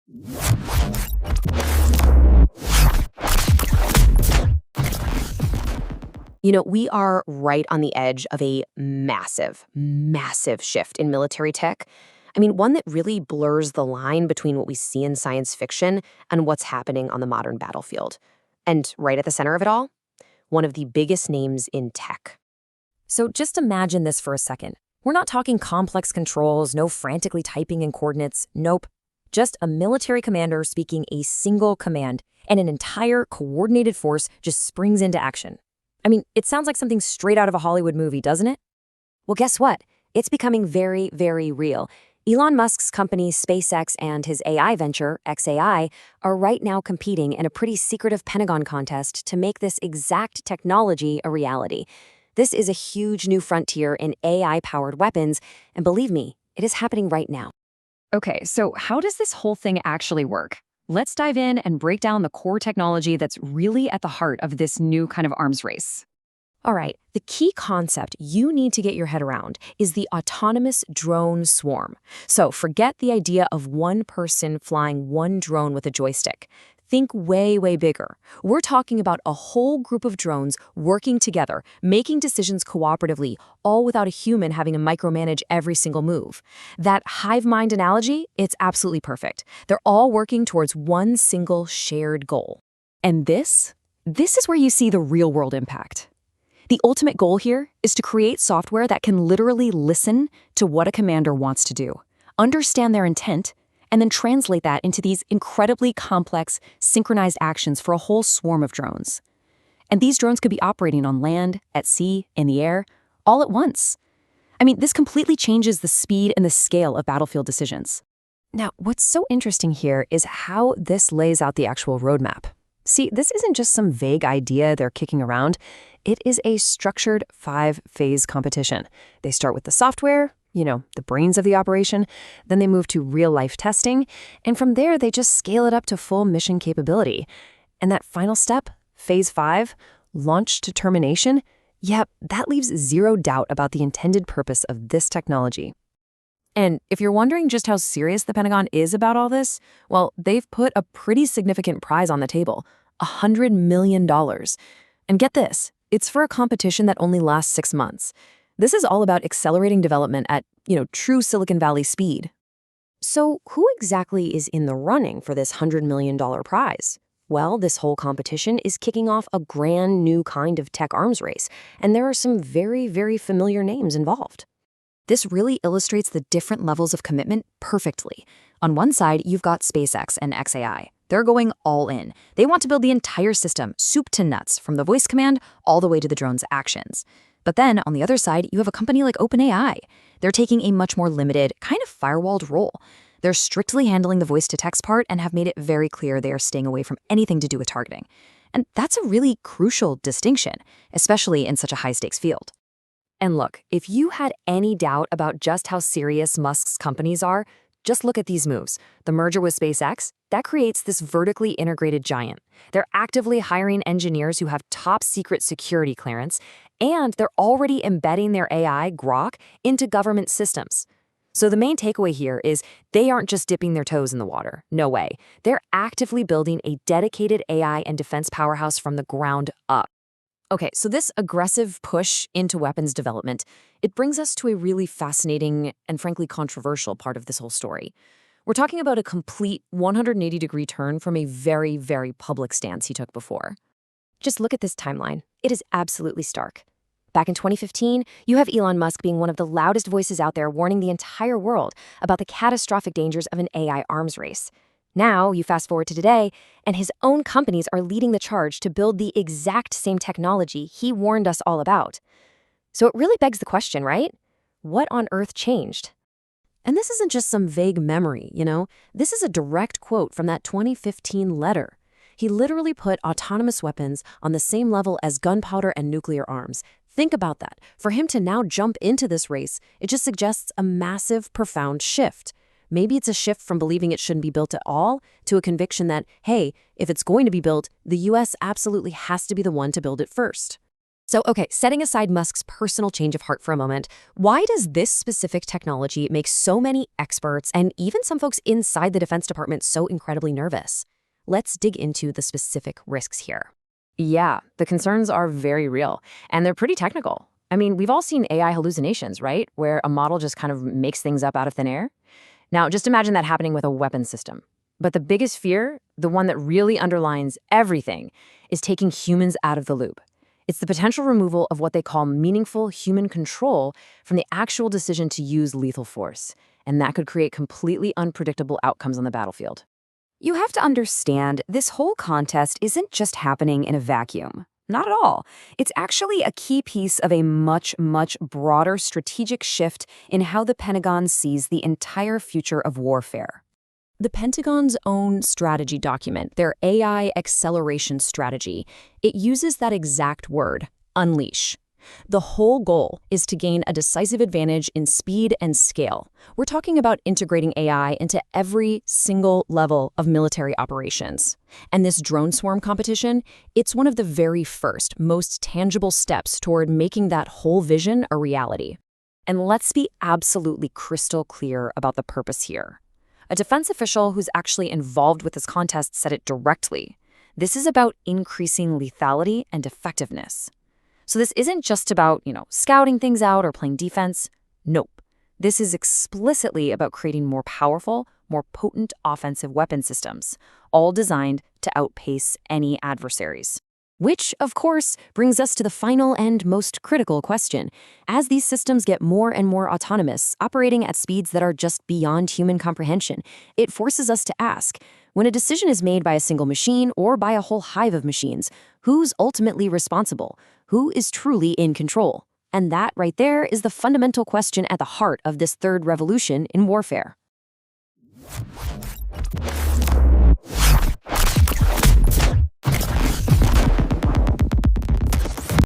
We are right on the edge of a massive, massive shift in military tech. One that really blurs the line between what we see in science fiction and what's happening on the modern battlefield. And right at the center of it all, one of the biggest names in tech. So just imagine this for a second. We're not talking complex controls, no frantically typing in coordinates. Nope. Just a military commander speaking a single command, and an entire coordinated force just springs into action. It sounds like something straight out of a Hollywood movie, doesn't it? Well, guess what? It's becoming very, very real. Elon Musk's company SpaceX and his AI venture, xAI, are right now competing in a pretty secretive Pentagon contest to make this exact technology a reality. This is a huge new frontier in AI-powered weapons, and believe me, it is happening right now. Okay, so how does this whole thing actually work? Let's dive in and break down the core technology that's really at the heart of this new kind of arms race. All right, the key concept you need to get your head around is the autonomous drone swarm. So forget the idea of one person flying one drone with a joystick. Think way, way bigger. We're talking about a whole group of drones working together, making decisions cooperatively, all without a human having to micromanage every single move. That hive mind analogy, it's absolutely perfect. They're all working towards one single shared goal. And this is where you see the real-world impact. The ultimate goal here is to create software that can literally listen to what a commander wants to do, understand their intent, and then translate that into these incredibly complex, synchronized actions for a whole swarm of drones. And these drones could be operating on land, at sea, in the air, all at once. This completely changes the speed and the scale of battlefield decisions. Now, what's so interesting here is how this lays out the actual roadmap. See, this isn't just some vague idea they're kicking around. It is a structured 5-phase competition. They start with the software, the brains of the operation, then they move to real-life testing, and from there they just scale it up to full mission capability. And that final step, phase 5, launch to termination, that leaves zero doubt about the intended purpose of this technology. And if you're wondering just how serious the Pentagon is about all this, well, they've put a pretty significant prize on the table, $100 million. And get this, it's for a competition that only lasts 6 months. This is all about accelerating development at, true Silicon Valley speed. So who exactly is in the running for this $100 million prize? Well, this whole competition is kicking off a brand new kind of tech arms race, and there are some very, very familiar names involved. This really illustrates the different levels of commitment perfectly. On one side, you've got SpaceX and xAI. They're going all in. They want to build the entire system, soup to nuts, from the voice command all the way to the drone's actions. But then, on the other side, you have a company like OpenAI. They're taking a much more limited, kind of firewalled role. They're strictly handling the voice-to-text part and have made it very clear they are staying away from anything to do with targeting. And that's a really crucial distinction, especially in such a high-stakes field. And look, if you had any doubt about just how serious Musk's companies are, just look at these moves. The merger with SpaceX, that creates this vertically integrated giant. They're actively hiring engineers who have top-secret security clearance, and they're already embedding their AI, Grok, into government systems. So the main takeaway here is they aren't just dipping their toes in the water. No way. They're actively building a dedicated AI and defense powerhouse from the ground up. Okay, so this aggressive push into weapons development, it brings us to a really fascinating and frankly controversial part of this whole story. We're talking about a complete 180-degree turn from a very, very public stance he took before. Just look at this timeline. It is absolutely stark. Back in 2015, you have Elon Musk being one of the loudest voices out there warning the entire world about the catastrophic dangers of an AI arms race. Now, you fast forward to today, and his own companies are leading the charge to build the exact same technology he warned us all about. So it really begs the question, right? What on earth changed? And this isn't just some vague memory, This is a direct quote from that 2015 letter. He literally put autonomous weapons on the same level as gunpowder and nuclear arms. Think about that. For him to now jump into this race, it just suggests a massive, profound shift. Maybe it's a shift from believing it shouldn't be built at all to a conviction that, hey, if it's going to be built, the U.S. absolutely has to be the one to build it first. So, okay, setting aside Musk's personal change of heart for a moment, why does this specific technology make so many experts and even some folks inside the Defense Department so incredibly nervous? Let's dig into the specific risks here. Yeah, the concerns are very real, and they're pretty technical. I mean, we've all seen AI hallucinations, right? Where a model just kind of makes things up out of thin air. Now, just imagine that happening with a weapon system. But the biggest fear, the one that really underlines everything, is taking humans out of the loop. It's the potential removal of what they call meaningful human control from the actual decision to use lethal force. And that could create completely unpredictable outcomes on the battlefield. You have to understand, this whole contest isn't just happening in a vacuum. Not at all. It's actually a key piece of a much, much broader strategic shift in how the Pentagon sees the entire future of warfare. The Pentagon's own strategy document, their AI acceleration strategy, it uses that exact word, unleash. The whole goal is to gain a decisive advantage in speed and scale. We're talking about integrating AI into every single level of military operations. And this drone swarm competition, it's one of the very first, most tangible steps toward making that whole vision a reality. And let's be absolutely crystal clear about the purpose here. A defense official who's actually involved with this contest said it directly. This is about increasing lethality and effectiveness. So this isn't just about, scouting things out or playing defense. Nope. This is explicitly about creating more powerful, more potent offensive weapon systems, all designed to outpace any adversaries. Which, of course, brings us to the final and most critical question. As these systems get more and more autonomous, operating at speeds that are just beyond human comprehension, it forces us to ask, when a decision is made by a single machine or by a whole hive of machines, who's ultimately responsible? Who is truly in control? And that right there is the fundamental question at the heart of this third revolution in warfare.